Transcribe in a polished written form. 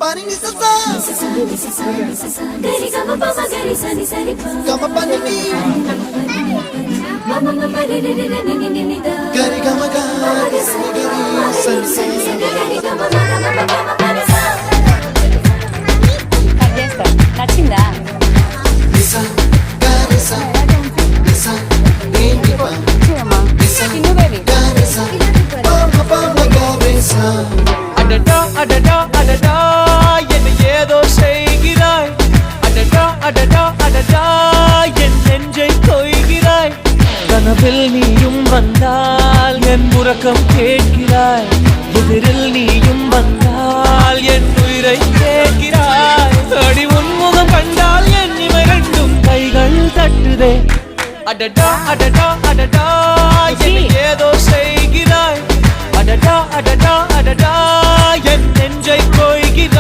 Parini sasa gari gama pama gari sani sani pa gama panini mama mama re re re ni ni ni da gari gama gari sani sani gari gama mama mama mama sa 됐어. 나 친다. lisa garisa lisa ni pa 치워마. 친구 베비. garisa pama pama garisa அடடா அடடா அடடா என்ன ஏதோ செய்கிறாய் அடடா அடடா அடடா என் நெஞ்சை கொய்கிறாய் கனவில் நீயும் வந்தால் என் உறக்கம் கேட்கிறாய் எதிரில் நீயும் வந்தால் என் உயிரை கேட்கிறாய் அடி உன்முகம் கண்டால் என் இமை ரெண்டும் கைகள் தட்டுதே அடடா அடடா அடடா என்ன ஏதோ செய்கிறாய் அடடா அடடா அடடா என் நெஞ்சை கொய்கிறாய்